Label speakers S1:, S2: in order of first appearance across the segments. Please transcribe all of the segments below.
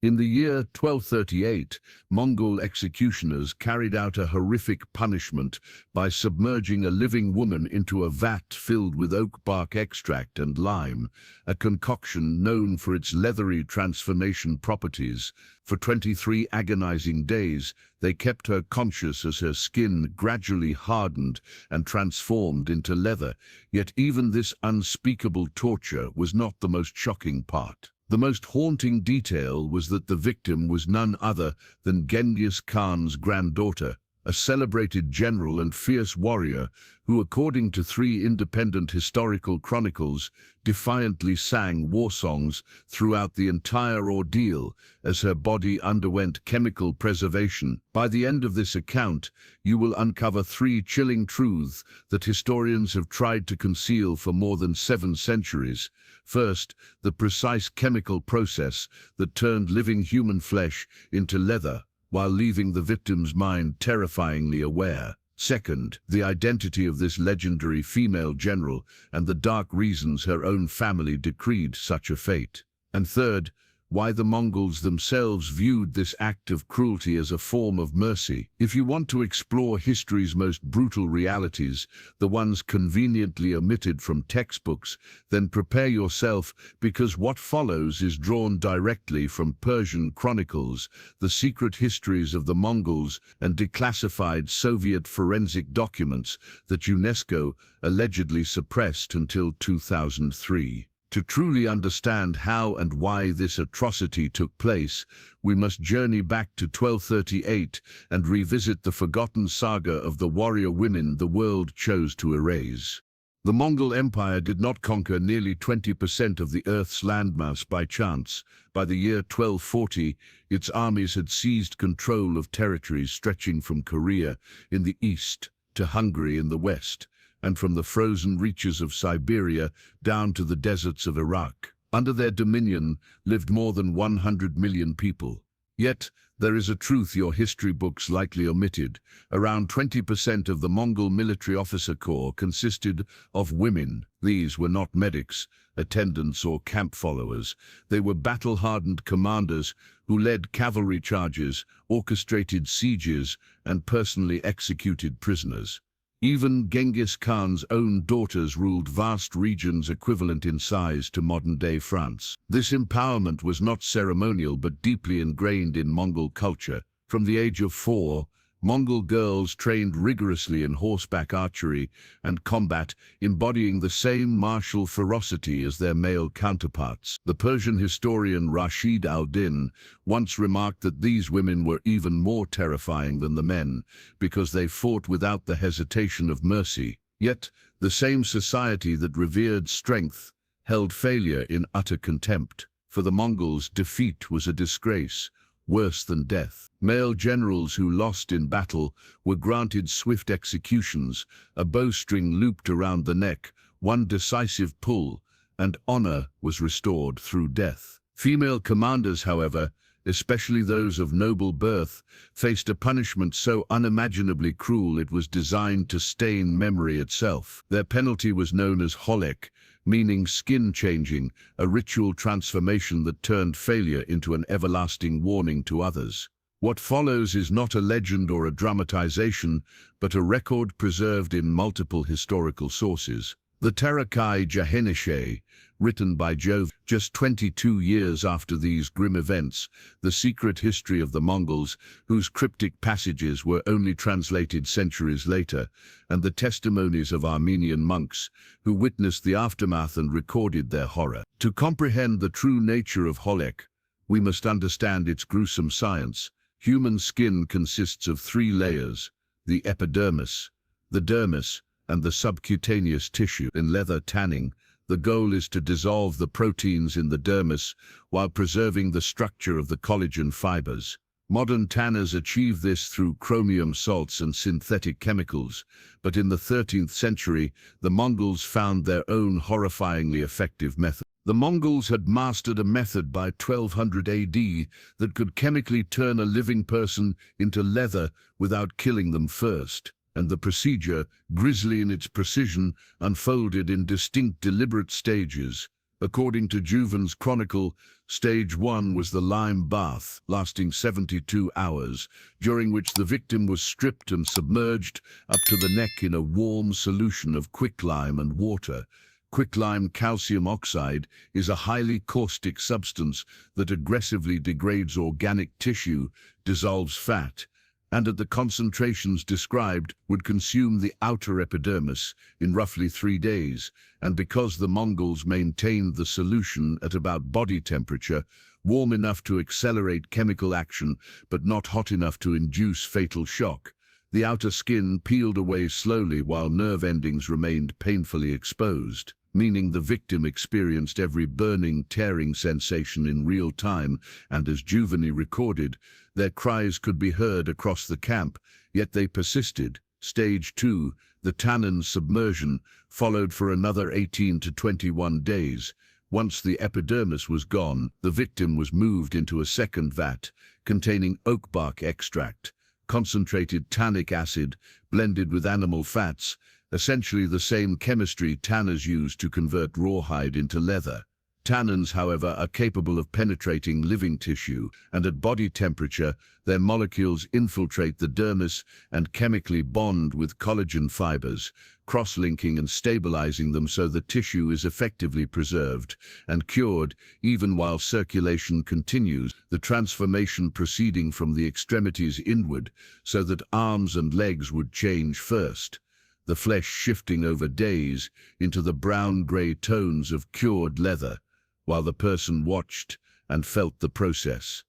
S1: In the year 1238, Mongol executioners carried out a horrific punishment by submerging a living woman into a vat filled with oak bark extract and lime, a concoction known for its leathery transformation properties. For 23 agonizing days, they kept her conscious as her skin gradually hardened and transformed into leather. Yet even this unspeakable torture was not the most shocking part. The most haunting detail was that the victim was none other than Genghis Khan's granddaughter, a celebrated general and fierce warrior who, according to 3 independent historical chronicles, defiantly sang war songs throughout the entire ordeal as her body underwent chemical preservation. By the end of this account, you will uncover 3 chilling truths that historians have tried to conceal for more than 7 centuries. First, the precise chemical process that turned living human flesh into leather while leaving the victim's mind terrifyingly aware. Second, the identity of this legendary female general and the dark reasons her own family decreed such a fate. And third, why the Mongols themselves viewed this act of cruelty as a form of mercy. If you want to explore history's most brutal realities, the ones conveniently omitted from textbooks, then prepare yourself, because what follows is drawn directly from Persian chronicles, the secret histories of the Mongols, and declassified Soviet forensic documents that UNESCO allegedly suppressed until 2003. To truly understand how and why this atrocity took place, we must journey back to 1238 and revisit the forgotten saga of the warrior women the world chose to erase. The Mongol Empire did not conquer nearly 20% of the Earth's landmass by chance. By the year 1240, its armies had seized control of territories stretching from Korea in the east to Hungary in the west, and from the frozen reaches of Siberia down to the deserts of Iraq. Under their dominion lived more than 100 million people. Yet, there is a truth your history books likely omitted. Around 20% of the Mongol military officer corps consisted of women. These were not medics, attendants, or camp followers. They were battle-hardened commanders who led cavalry charges, orchestrated sieges, and personally executed prisoners. Even Genghis Khan's own daughters ruled vast regions equivalent in size to modern-day France. This empowerment was not ceremonial but deeply ingrained in Mongol culture. From the age of 4, Mongol girls trained rigorously in horseback archery and combat, embodying the same martial ferocity as their male counterparts. The Persian historian Rashid al-Din once remarked that these women were even more terrifying than the men because they fought without the hesitation of mercy. Yet, the same society that revered strength held failure in utter contempt. For the Mongols, defeat was a disgrace, worse than death. Male generals who lost in battle were granted swift executions, a bowstring looped around the neck, one decisive pull, and honor was restored through death. Female commanders, however, especially those of noble birth, faced a punishment so unimaginably cruel it was designed to stain memory itself. Their penalty was known as holek, meaning skin-changing, a ritual transformation that turned failure into an everlasting warning to others. What follows is not a legend or a dramatization, but a record preserved in multiple historical sources. The Tarakai Jahenishe, written by Jove just 22 years after these grim events, the secret history of the Mongols, whose cryptic passages were only translated centuries later, and the testimonies of Armenian monks who witnessed the aftermath and recorded their horror. To comprehend the true nature of Holek, we must understand its gruesome science. Human skin consists of 3 layers: the epidermis, the dermis, and the subcutaneous tissue. In leather tanning, the goal is to dissolve the proteins in the dermis while preserving the structure of the collagen fibers. Modern tanners achieve this through chromium salts and synthetic chemicals, but in the 13th century, the Mongols found their own horrifyingly effective method. The Mongols had mastered a method by 1200 AD that could chemically turn a living person into leather without killing them first. And the procedure, grisly in its precision, unfolded in distinct, deliberate stages. According to Juven's chronicle, Stage 1 was the lime bath, lasting 72 hours, during which the victim was stripped and submerged up to the neck in a warm solution of quicklime and water. Quicklime calcium oxide is a highly caustic substance that aggressively degrades organic tissue, dissolves fat, and at the concentrations described would consume the outer epidermis in roughly 3 days. And because the Mongols maintained the solution at about body temperature, warm enough to accelerate chemical action but not hot enough to induce fatal shock, the outer skin peeled away slowly while nerve endings remained painfully exposed, meaning the victim experienced every burning, tearing sensation in real time, and as Juveni recorded, their cries could be heard across the camp, yet they persisted. Stage 2, the tannin submersion, followed for another 18 to 21 days. Once the epidermis was gone, the victim was moved into a second vat containing oak bark extract, concentrated tannic acid blended with animal fats, essentially the same chemistry tanners use to convert rawhide into leather. Tannins, however, are capable of penetrating living tissue, and at body temperature, their molecules infiltrate the dermis and chemically bond with collagen fibers, cross-linking and stabilizing them so the tissue is effectively preserved and cured even while circulation continues, the transformation proceeding from the extremities inward so that arms and legs would change first, the flesh shifting over days into the brown-gray tones of cured leather, while the person watched and felt the process.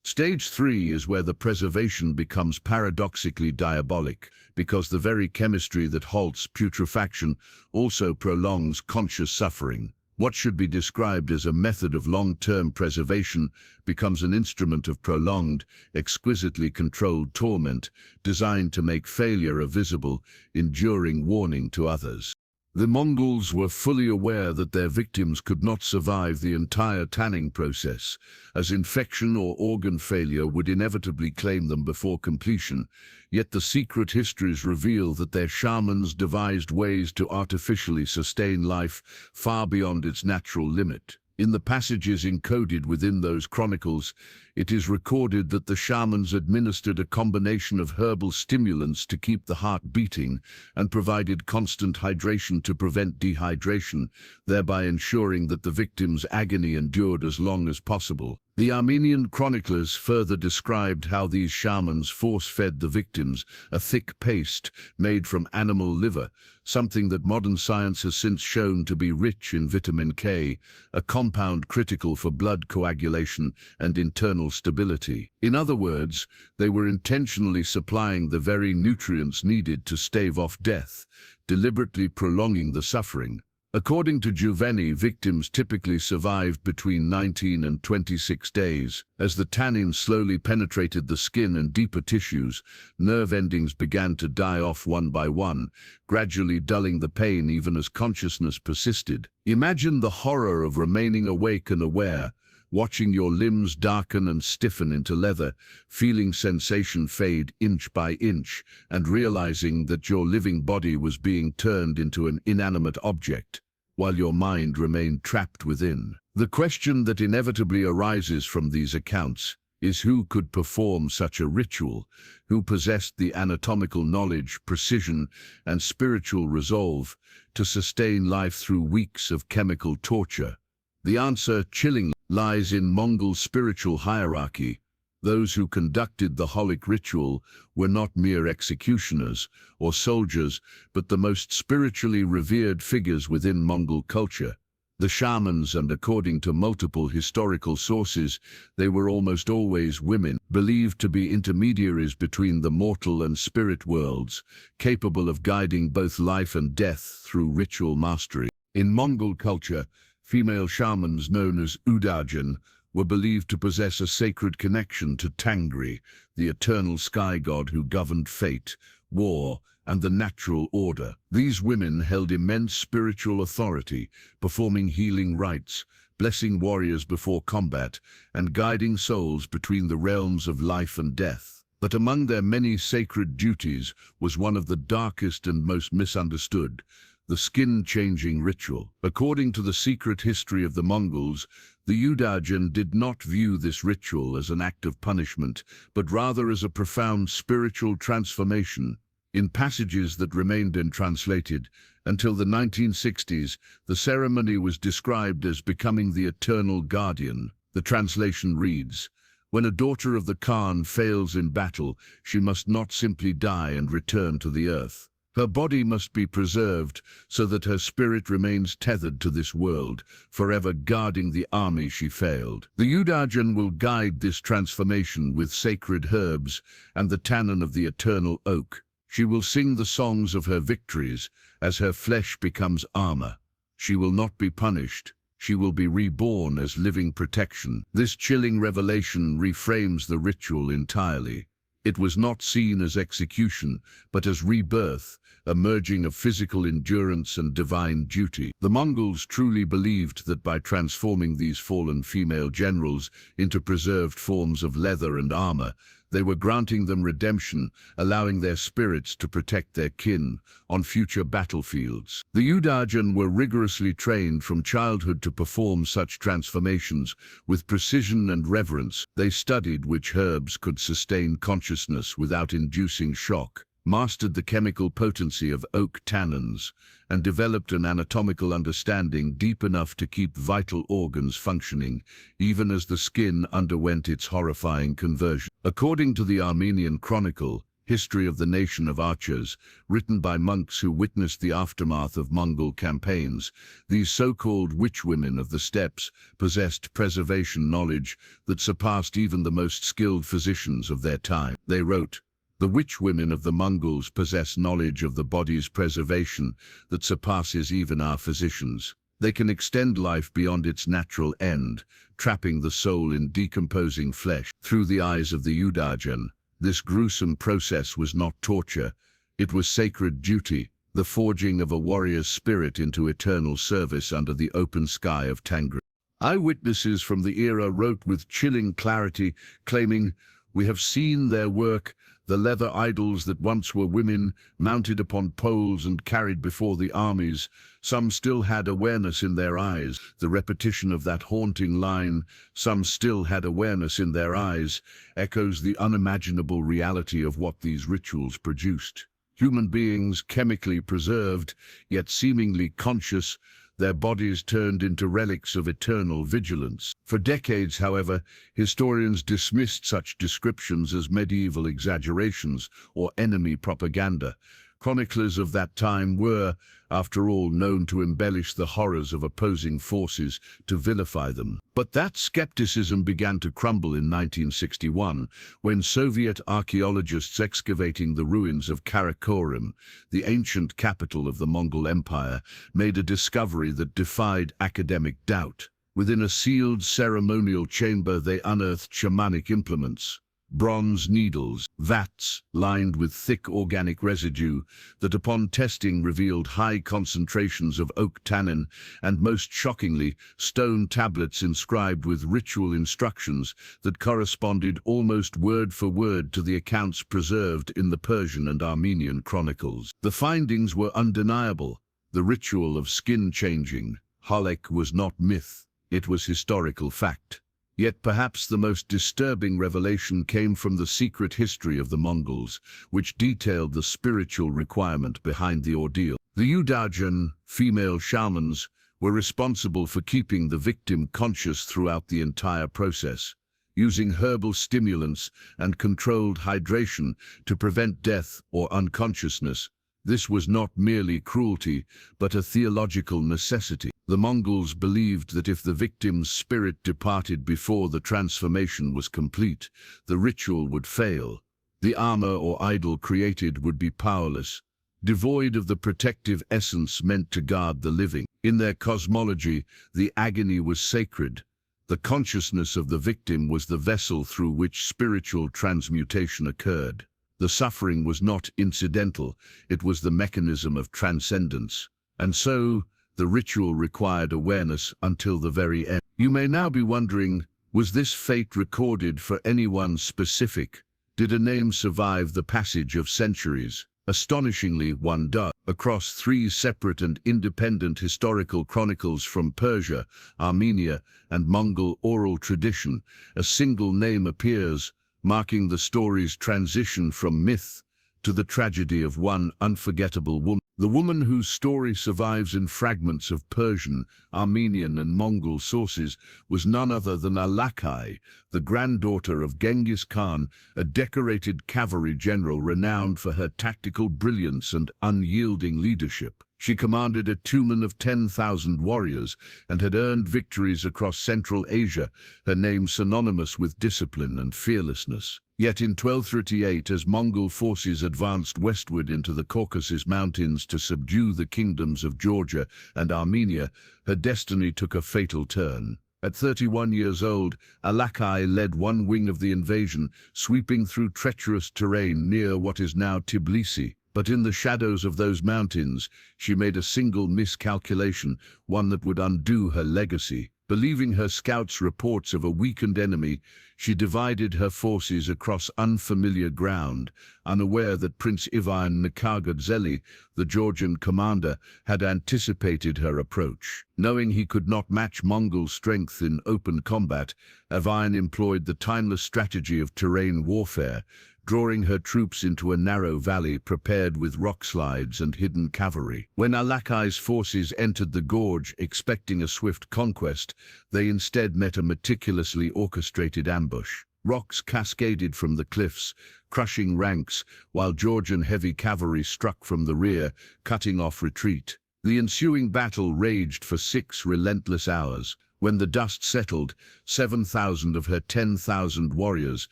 S1: Stage 3 is where the preservation becomes paradoxically diabolic, because the very chemistry that halts putrefaction also prolongs conscious suffering. What should be described as a method of long-term preservation becomes an instrument of prolonged, exquisitely controlled torment, designed to make failure a visible, enduring warning to others. The Mongols were fully aware that their victims could not survive the entire tanning process, as infection or organ failure would inevitably claim them before completion, yet the secret histories reveal that their shamans devised ways to artificially sustain life far beyond its natural limit. In the passages encoded within those chronicles, it is recorded that the shamans administered a combination of herbal stimulants to keep the heart beating and provided constant hydration to prevent dehydration, thereby ensuring that the victim's agony endured as long as possible. The Armenian chroniclers further described how these shamans force-fed the victims a thick paste made from animal liver, something that modern science has since shown to be rich in vitamin K, a compound critical for blood coagulation and internal stability. In other words, they were intentionally supplying the very nutrients needed to stave off death, deliberately prolonging the suffering. According to Juveni, victims typically survived between 19 and 26 days. As the tannin slowly penetrated the skin and deeper tissues, nerve endings began to die off one by one, gradually dulling the pain even as consciousness persisted. Imagine the horror of remaining awake and aware, watching your limbs darken and stiffen into leather, feeling sensation fade inch by inch, and realizing that your living body was being turned into an inanimate object, while your mind remained trapped within. The question that inevitably arises from these accounts is who could perform such a ritual, who possessed the anatomical knowledge, precision, and spiritual resolve to sustain life through weeks of chemical torture. The answer, chillingly, lies in Mongol spiritual hierarchy. Those who conducted the holic ritual were not mere executioners or soldiers, but the most spiritually revered figures within Mongol culture. The shamans, and according to multiple historical sources, they were almost always women, believed to be intermediaries between the mortal and spirit worlds, capable of guiding both life and death through ritual mastery. In Mongol culture, female shamans known as Udajan were believed to possess a sacred connection to Tangri, the eternal sky god who governed fate, war, and the natural order. These women held immense spiritual authority, performing healing rites, blessing warriors before combat, and guiding souls between the realms of life and death. But among their many sacred duties was one of the darkest and most misunderstood: the skin-changing ritual. According to the secret history of the Mongols, The Yudajan did not view this ritual as an act of punishment, but rather as a profound spiritual transformation. In passages that remained untranslated until the 1960s, the ceremony was described as becoming the eternal guardian. The translation reads, "When a daughter of the Khan fails in battle, she must not simply die and return to the earth. Her body must be preserved so that her spirit remains tethered to this world, forever guarding the army she failed." The Yudajan will guide this transformation with sacred herbs and the tannin of the eternal oak. She will sing the songs of her victories as her flesh becomes armor. She will not be punished. She will be reborn as living protection. This chilling revelation reframes the ritual entirely. It was not seen as execution, but as rebirth, a merging of physical endurance and divine duty. The Mongols truly believed that by transforming these fallen female generals into preserved forms of leather and armor, they were granting them redemption, allowing their spirits to protect their kin on future battlefields. The Yudajan were rigorously trained from childhood to perform such transformations with precision and reverence. They studied which herbs could sustain consciousness without inducing shock, mastered the chemical potency of oak tannins, and developed an anatomical understanding deep enough to keep vital organs functioning, even as the skin underwent its horrifying conversion. According to the Armenian Chronicle, History of the Nation of Archers, written by monks who witnessed the aftermath of Mongol campaigns, these so-called witchwomen of the steppes possessed preservation knowledge that surpassed even the most skilled physicians of their time. They wrote, "The witchwomen of the Mongols possess knowledge of the body's preservation that surpasses even our physicians. They can extend life beyond its natural end, trapping the soul in decomposing flesh." Through the eyes of the Yudajan, this gruesome process was not torture, it was sacred duty, the forging of a warrior's spirit into eternal service under the open sky of Tangri. Eyewitnesses from the era wrote with chilling clarity, claiming, "We have seen their work, the leather idols that once were women, mounted upon poles and carried before the armies. Some still had awareness in their eyes." The repetition of that haunting line, "some still had awareness in their eyes," echoes the unimaginable reality of what these rituals produced. Human beings chemically preserved, yet seemingly conscious, their bodies turned into relics of eternal vigilance. For decades, however, historians dismissed such descriptions as medieval exaggerations or enemy propaganda. Chroniclers of that time were, after all, known to embellish the horrors of opposing forces, to vilify them. But that skepticism began to crumble in 1961, when Soviet archaeologists excavating the ruins of Karakorum, the ancient capital of the Mongol Empire, made a discovery that defied academic doubt. Within a sealed ceremonial chamber, they unearthed shamanic implements, bronze needles, vats lined with thick organic residue that upon testing revealed high concentrations of oak tannin and, most shockingly, stone tablets inscribed with ritual instructions that corresponded almost word for word to the accounts preserved in the Persian and Armenian chronicles. The findings were undeniable. The ritual of skin changing, Halek, was not myth, it was historical fact. Yet perhaps the most disturbing revelation came from the secret history of the Mongols, which detailed the spiritual requirement behind the ordeal. The Yudajan, female shamans, were responsible for keeping the victim conscious throughout the entire process, using herbal stimulants and controlled hydration to prevent death or unconsciousness. This was not merely cruelty, but a theological necessity. The Mongols believed that if the victim's spirit departed before the transformation was complete, the ritual would fail. The armor or idol created would be powerless, devoid of the protective essence meant to guard the living. In their cosmology, the agony was sacred. The consciousness of the victim was the vessel through which spiritual transmutation occurred. The suffering was not incidental, it was the mechanism of transcendence. And so, the ritual required awareness until the very end. You may now be wondering, was this fate recorded for anyone specific? Did a name survive the passage of centuries? Astonishingly, one does. Across three separate and independent historical chronicles from Persia, Armenia, and Mongol oral tradition, a single name appears, marking the story's transition from myth to the tragedy of one unforgettable woman. The woman whose story survives in fragments of Persian, Armenian, and Mongol sources was none other than Alakai, the granddaughter of Genghis Khan, a decorated cavalry general renowned for her tactical brilliance and unyielding leadership. She commanded a tumen of 10,000 warriors and had earned victories across Central Asia, her name synonymous with discipline and fearlessness. Yet in 1238, as Mongol forces advanced westward into the Caucasus Mountains to subdue the kingdoms of Georgia and Armenia, her destiny took a fatal turn. At 31 years old, Alakai led one wing of the invasion, sweeping through treacherous terrain near what is now Tbilisi. But in the shadows of those mountains, she made a single miscalculation, one that would undo her legacy. Believing her scouts' reports of a weakened enemy, she divided her forces across unfamiliar ground, unaware that Prince Ivan Nikagodzeli, the Georgian commander, had anticipated her approach. Knowing he could not match Mongol strength in open combat, Ivan employed the timeless strategy of terrain warfare, drawing her troops into a narrow valley prepared with rock slides and hidden cavalry. When Alakai's forces entered the gorge expecting a swift conquest, they instead met a meticulously orchestrated ambush. Rocks cascaded from the cliffs, crushing ranks, while Georgian heavy cavalry struck from the rear, cutting off retreat. The ensuing battle raged for 6 relentless hours. When the dust settled, 7,000 of her 10,000 warriors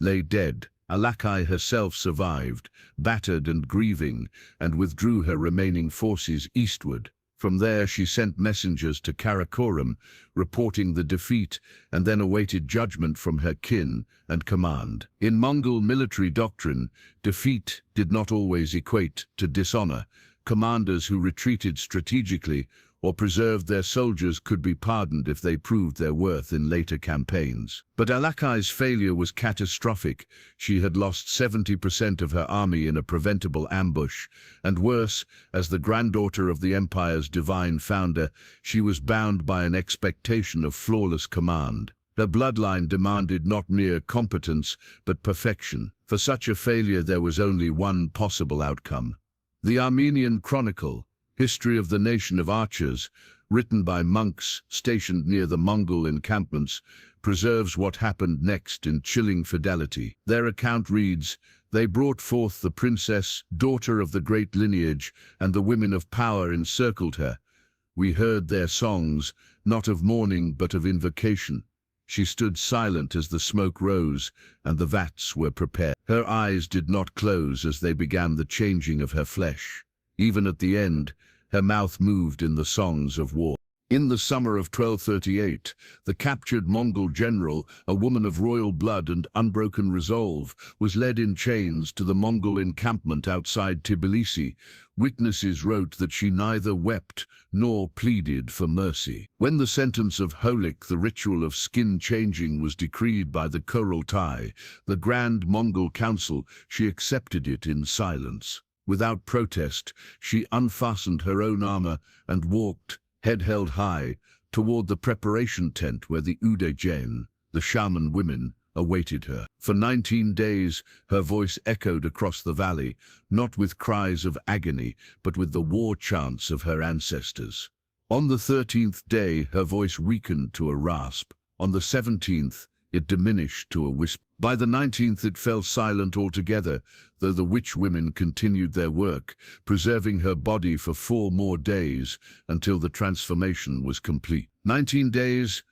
S1: lay dead. Alakai herself survived, battered and grieving, and withdrew her remaining forces eastward. From there she sent messengers to Karakoram, reporting the defeat, and then awaited judgment from her kin and command. In Mongol military doctrine, defeat did not always equate to dishonor. Commanders who retreated strategically or preserved their soldiers could be pardoned if they proved their worth in later campaigns. But Alakai's failure was catastrophic. She had lost 70% of her army in a preventable ambush, and worse, as the granddaughter of the empire's divine founder, she was bound by an expectation of flawless command. Her bloodline demanded not mere competence, but perfection. For such a failure there was only one possible outcome. The Armenian Chronicle, History of the Nation of Archers, written by monks stationed near the Mongol encampments, preserves what happened next in chilling fidelity. Their account reads, "They brought forth the princess, daughter of the great lineage, and the women of power encircled her. We heard their songs, not of mourning but of invocation. She stood silent as the smoke rose, and the vats were prepared. Her eyes did not close as they began the changing of her flesh. Even at the end, her mouth moved in the songs of war." In the summer of 1238, the captured Mongol general, a woman of royal blood and unbroken resolve, was led in chains to the Mongol encampment outside Tbilisi. Witnesses wrote that she neither wept nor pleaded for mercy. When the sentence of Holik, the ritual of skin changing, was decreed by the Cruelty, the Grand Mongol Council, she accepted it in silence. Without protest, she unfastened her own armor and walked, head held high, toward the preparation tent where the Udajen, the shaman women, awaited her. For 19 days, her voice echoed across the valley, not with cries of agony, but with the war chants of her ancestors. On the 13th day, her voice weakened to a rasp. On the 17th, it diminished to a whisper. By the 19th it fell silent altogether, though the witch women continued their work, preserving her body for 4 more days until the transformation was complete. 19 days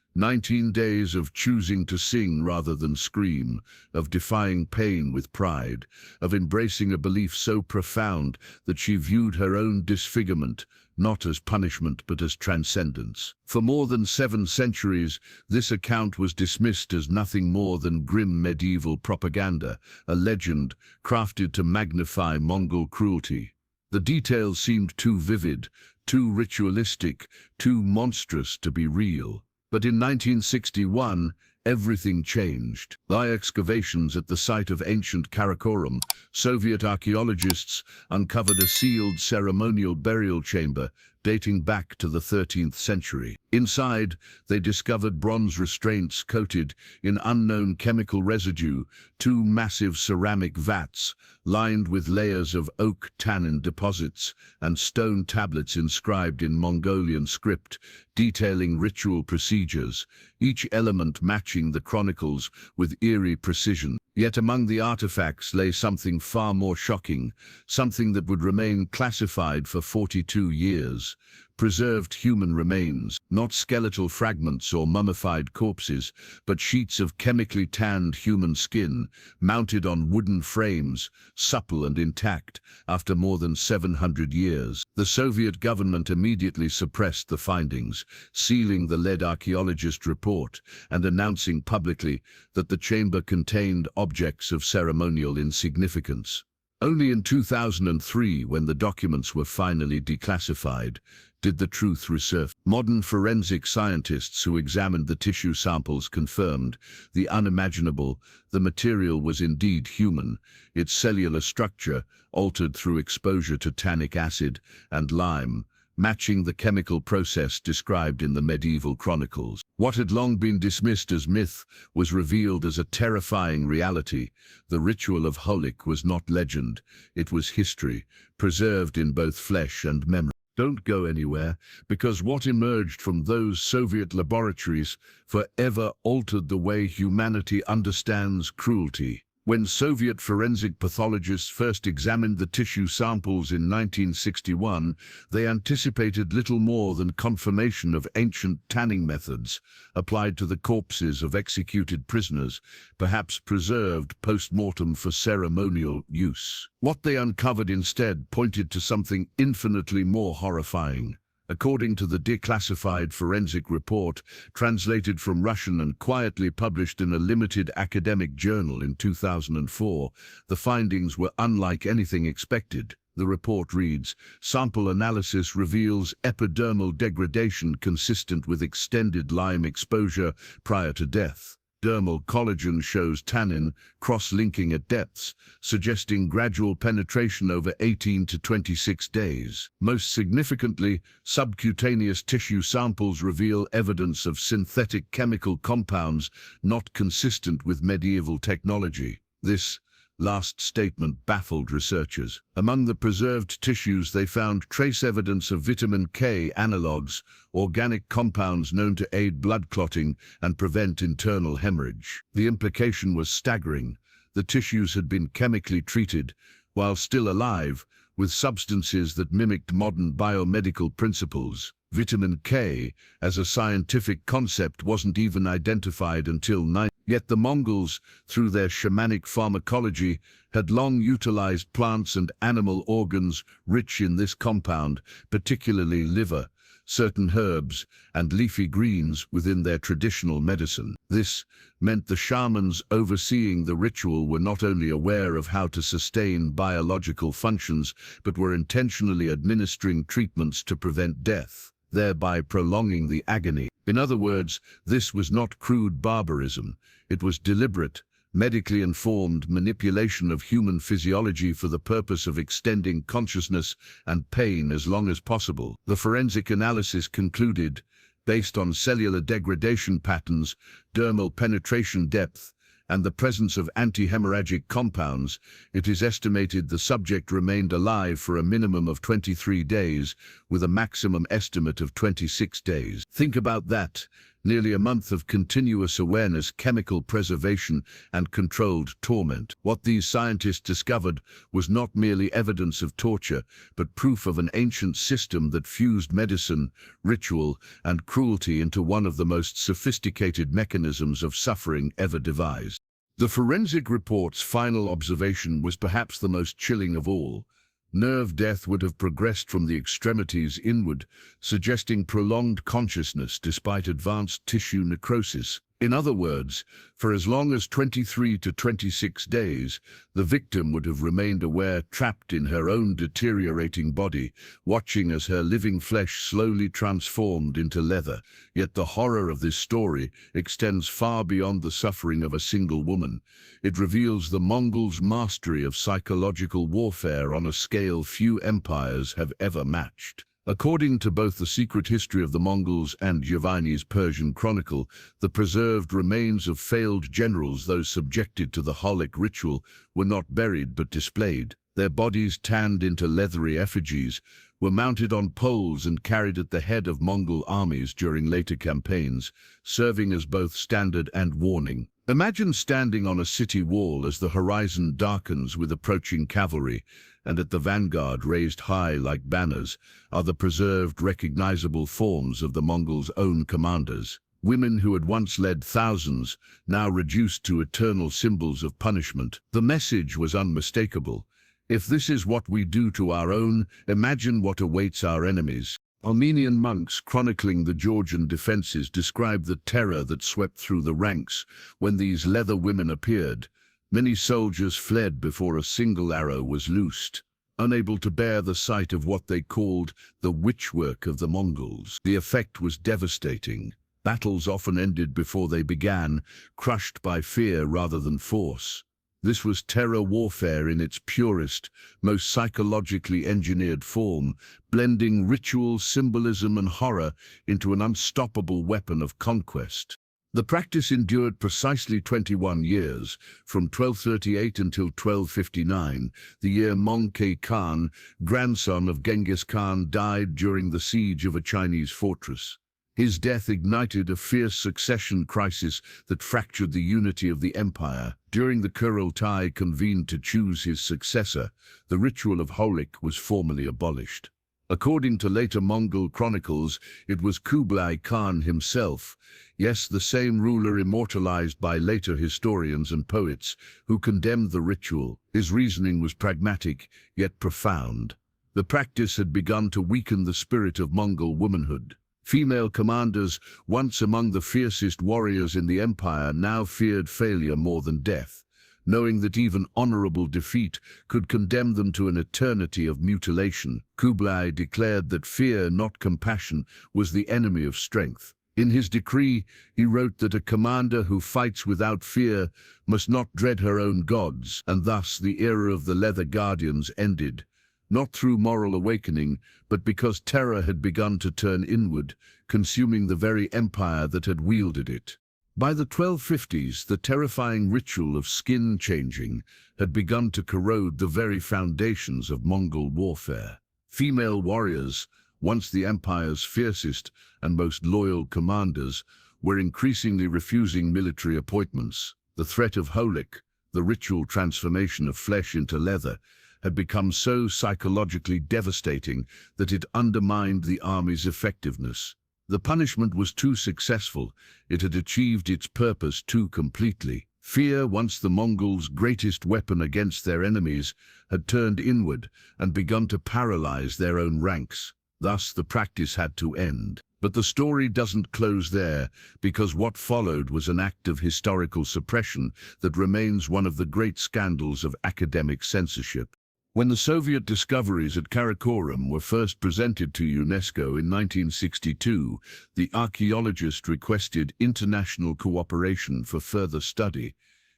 S1: of choosing to sing rather than scream, of defying pain with pride, of embracing a belief so profound that she viewed her own disfigurement not as punishment but as transcendence. For more than 7 centuries, this account was dismissed as nothing more than grim medieval propaganda, a legend crafted to magnify Mongol cruelty. The details seemed too vivid, too ritualistic, too monstrous to be real. But in 1961, everything changed. By excavations at the site of ancient Karakorum, Soviet archaeologists uncovered a sealed ceremonial burial chamber dating back to the 13th century. Inside, they discovered bronze restraints coated in unknown chemical residue, two massive ceramic vats lined with layers of oak tannin deposits, and stone tablets inscribed in Mongolian script, detailing ritual procedures, each element matching the chronicles with eerie precision. Yet among the artifacts lay something far more shocking, something that would remain classified for 42 years. Preserved human remains, not skeletal fragments or mummified corpses, but sheets of chemically tanned human skin, mounted on wooden frames, supple and intact, after more than 700 years. The Soviet government immediately suppressed the findings, sealing the lead archaeologist report and announcing publicly that the chamber contained objects of ceremonial insignificance. Only in 2003, when the documents were finally declassified, did the truth resurface. Modern forensic scientists who examined the tissue samples confirmed the unimaginable. The material was indeed human, its cellular structure altered through exposure to tannic acid and lime, matching the chemical process described in the medieval chronicles. What had long been dismissed as myth was revealed as a terrifying reality. The ritual of Holik was not legend, it was history, preserved in both flesh and memory. Don't go anywhere, because what emerged from those Soviet laboratories forever altered the way humanity understands cruelty. When Soviet forensic pathologists first examined the tissue samples in 1961, they anticipated little more than confirmation of ancient tanning methods applied to the corpses of executed prisoners, perhaps preserved post-mortem for ceremonial use. What they uncovered instead pointed to something infinitely more horrifying. According to the declassified forensic report, translated from Russian and quietly published in a limited academic journal in 2004, the findings were unlike anything expected. The report reads, "Sample analysis reveals epidermal degradation consistent with extended lime exposure prior to death. Dermal collagen shows tannin cross-linking at depths, suggesting gradual penetration over 18 to 26 days. Most significantly, subcutaneous tissue samples reveal evidence of synthetic chemical compounds not consistent with medieval technology." This last statement baffled researchers. Among the preserved tissues, they found trace evidence of vitamin K analogues, organic compounds known to aid blood clotting and prevent internal hemorrhage. The implication was staggering. The tissues had been chemically treated, while still alive, with substances that mimicked modern biomedical principles. Vitamin K, as a scientific concept, wasn't even identified until 9. Yet the Mongols, through their shamanic pharmacology, had long utilized plants and animal organs rich in this compound, particularly liver, certain herbs, and leafy greens within their traditional medicine. This meant the shamans overseeing the ritual were not only aware of how to sustain biological functions, but were intentionally administering treatments to prevent death, thereby prolonging the agony. In other words, this was not crude barbarism. It was deliberate, medically informed manipulation of human physiology for the purpose of extending consciousness and pain as long as possible. The forensic analysis concluded, based on cellular degradation patterns, dermal penetration depth, and the presence of anti-hemorrhagic compounds, it is estimated the subject remained alive for a minimum of 23 days, with a maximum estimate of 26 days. Think about that. Nearly a month of continuous awareness, chemical preservation, and controlled torment. What these scientists discovered was not merely evidence of torture, but proof of an ancient system that fused medicine, ritual, and cruelty into one of the most sophisticated mechanisms of suffering ever devised. The forensic report's final observation was perhaps the most chilling of all. Nerve death would have progressed from the extremities inward, suggesting prolonged consciousness despite advanced tissue necrosis. In other words, for as long as 23 to 26 days, the victim would have remained aware, trapped in her own deteriorating body, watching as her living flesh slowly transformed into leather. Yet the horror of this story extends far beyond the suffering of a single woman. It reveals the Mongols' mastery of psychological warfare on a scale few empires have ever matched. According to both the secret history of the Mongols and Giovanni's Persian chronicle, the preserved remains of failed generals, those subjected to the holic ritual, were not buried but displayed. Their bodies, tanned into leathery effigies, were mounted on poles and carried at the head of Mongol armies during later campaigns, serving as both standard and warning. Imagine standing on a city wall as the horizon darkens with approaching cavalry, and at the vanguard, raised high like banners, are the preserved, recognizable forms of the Mongols' own commanders. Women who had once led thousands, now reduced to eternal symbols of punishment. The message was unmistakable. If this is what we do to our own, imagine what awaits our enemies. Armenian monks chronicling the Georgian defenses describe the terror that swept through the ranks when these leather women appeared. Many soldiers fled before a single arrow was loosed, unable to bear the sight of what they called the witchwork of the Mongols. The effect was devastating. Battles often ended before they began, crushed by fear rather than force. This was terror warfare in its purest, most psychologically engineered form, blending ritual, symbolism, and horror into an unstoppable weapon of conquest. The practice endured precisely 21 years, from 1238 until 1259, the year Mongke Khan, grandson of Genghis Khan, died during the siege of a Chinese fortress. His death ignited a fierce succession crisis that fractured the unity of the empire. During the Cruelty convened to choose his successor, the ritual of holik was formally abolished. According to later Mongol chronicles, it was Kublai Khan himself, yes, the same ruler immortalized by later historians and poets, who condemned the ritual. His reasoning was pragmatic, yet profound. The practice had begun to weaken the spirit of Mongol womanhood. Female commanders, once among the fiercest warriors in the empire, now feared failure more than death, knowing that even honorable defeat could condemn them to an eternity of mutilation. Kublai declared that fear, not compassion, was the enemy of strength. In his decree, he wrote that a commander who fights without fear must not dread her own gods, and thus the era of the Leather Guardians ended, not through moral awakening, but because terror had begun to turn inward, consuming the very empire that had wielded it. By the 1250s, the terrifying ritual of skin changing had begun to corrode the very foundations of Mongol warfare. Female warriors, once the empire's fiercest and most loyal commanders, were increasingly refusing military appointments. The threat of holik, the ritual transformation of flesh into leather, had become so psychologically devastating that it undermined the army's effectiveness. The punishment was too successful. It had achieved its purpose too completely. Fear, once the Mongols' greatest weapon against their enemies, had turned inward and begun to paralyze their own ranks. Thus, the practice had to end. But the story doesn't close there, because what followed was an act of historical suppression that remains one of the great scandals of academic censorship. When the Soviet discoveries at Karakoram were first presented to UNESCO in 1962, the archaeologist requested international cooperation for further study.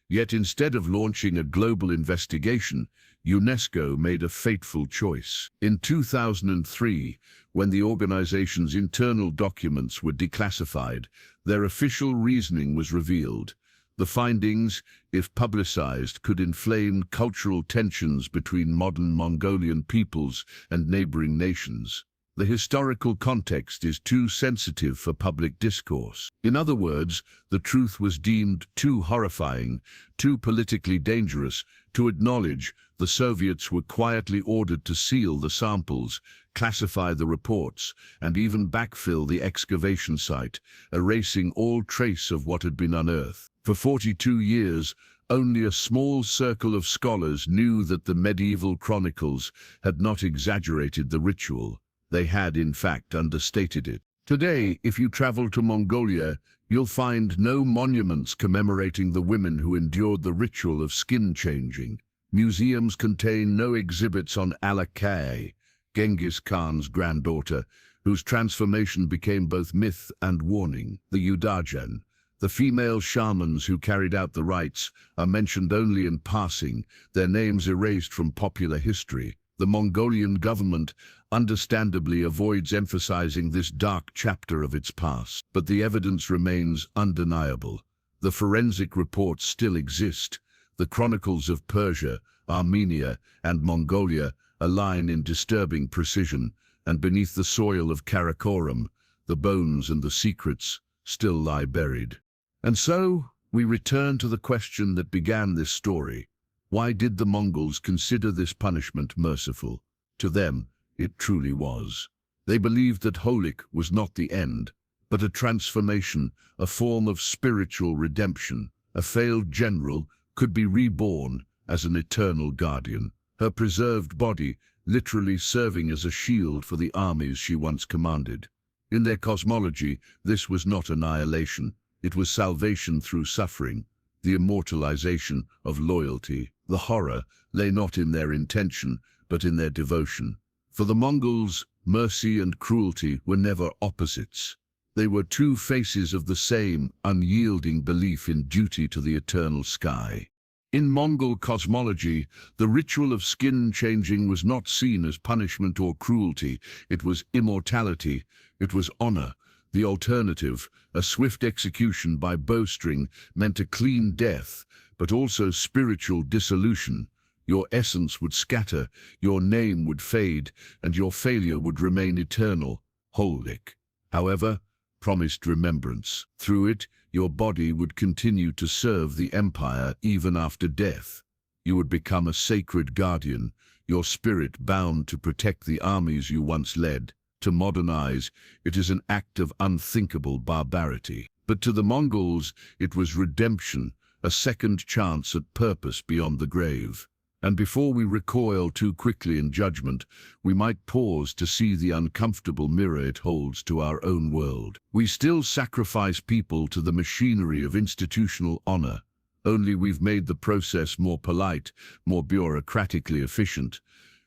S1: Yet instead of launching a global investigation, UNESCO made a fateful choice. In 2003, when the organization's internal documents were declassified, their official reasoning was revealed. The findings, if publicized, could inflame cultural tensions between modern Mongolian peoples and neighboring nations. The historical context is too sensitive for public discourse. In other words, the truth was deemed too horrifying, too politically dangerous to acknowledge. The Soviets were quietly ordered to seal the samples, classify the reports, and even backfill the excavation site, erasing all trace of what had been unearthed. For 42 years, only a small circle of scholars knew that the medieval chronicles had not exaggerated the ritual. They had, in fact, understated it. Today, if you travel to Mongolia, You'll find no monuments commemorating the women who endured the ritual of skin changing. Museums contain no exhibits on Alakay, Genghis Khan's granddaughter, whose transformation became both myth and warning. The Udajan, the female shamans who carried out the rites, are mentioned only in passing, their names erased from popular history. The Mongolian government understandably avoids emphasizing this dark chapter of its past, but the evidence remains undeniable. The forensic reports still exist. The chronicles of Persia, Armenia, and Mongolia align in disturbing precision, and beneath the soil of Karakoram, the bones and the secrets still lie buried. And so, we return to the question that began this story. Why did the Mongols consider this punishment merciful? To them, it truly was. They believed that Holik was not the end, but a transformation, a form of spiritual redemption. A failed general could be reborn as an eternal guardian, her preserved body literally serving as a shield for the armies she once commanded. In their cosmology, this was not annihilation. It was salvation through suffering, the immortalization of loyalty. The horror lay not in their intention, but in their devotion. For the Mongols, mercy and cruelty were never opposites. They were two faces of the same unyielding belief in duty to the eternal sky. In Mongol cosmology, the ritual of skin changing was not seen as punishment or cruelty. It was immortality. It was honor. The alternative, a swift execution by bowstring, meant a clean death, but also spiritual dissolution. Your essence would scatter, your name would fade, and your failure would remain eternal. Holik, however, promised remembrance. Through it, your body would continue to serve the empire even after death. You would become a sacred guardian, your spirit bound to protect the armies you once led. To modernize, it is an act of unthinkable barbarity. But to the Mongols, it was redemption, a second chance at purpose beyond the grave. And before we recoil too quickly in judgment, we might pause to see the uncomfortable mirror it holds to our own world. We still sacrifice people to the machinery of institutional honor, only we've made the process more polite, more bureaucratically efficient.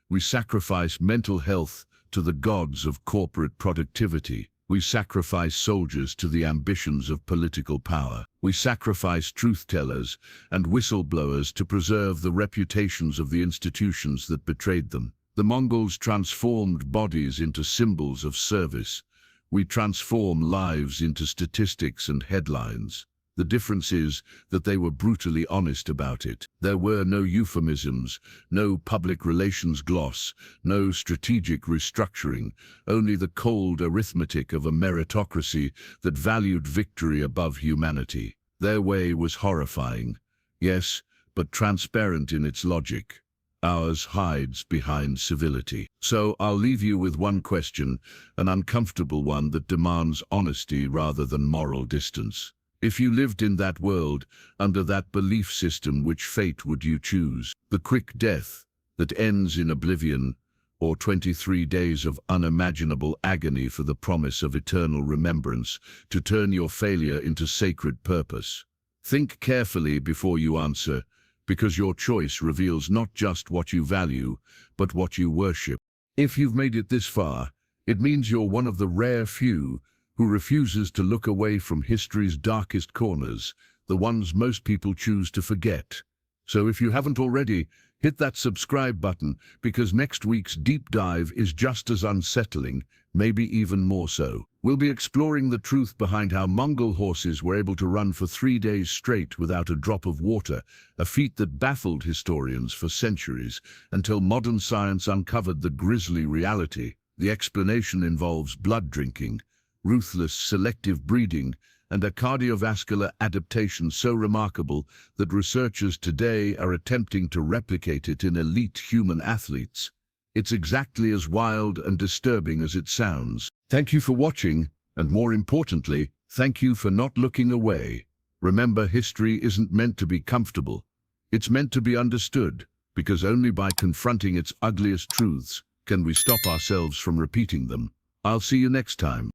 S1: We sacrifice mental health to the gods of corporate productivity. We sacrifice soldiers to the ambitions of political power. We sacrifice truth-tellers and whistleblowers to preserve the reputations of the institutions that betrayed them. The Mongols transformed bodies into symbols of service. We transform lives into statistics and headlines. The difference is that they were brutally honest about it. There were no euphemisms, no public relations gloss, no strategic restructuring, only the cold arithmetic of a meritocracy that valued victory above humanity. Their way was horrifying, yes, but transparent in its logic. Ours hides behind civility. So I'll leave you with one question, an uncomfortable one that demands honesty rather than moral distance. If you lived in that world, under that belief system, which fate would you choose? The quick death that ends in oblivion, or 23 days of unimaginable agony for the promise of eternal remembrance to turn your failure into sacred purpose? Think carefully before you answer, because your choice reveals not just what you value, but what you worship. If you've made it this far, it means you're one of the rare few who refuses to look away from history's darkest corners, the ones most people choose to forget. So if you haven't already, hit that subscribe button, because next week's deep dive is just as unsettling, maybe even more so. We'll be exploring the truth behind how Mongol horses were able to run for 3 days straight without a drop of water, a feat that baffled historians for centuries, until modern science uncovered the grisly reality. The explanation involves blood drinking, ruthless selective breeding, and a cardiovascular adaptation so remarkable that researchers today are attempting to replicate it in elite human athletes. It's exactly as wild and disturbing as it sounds. Thank you for watching, and more importantly, thank you for not looking away. Remember, history isn't meant to be comfortable. It's meant to be understood, because only by confronting its ugliest truths can we stop ourselves from repeating them. I'll see you next time.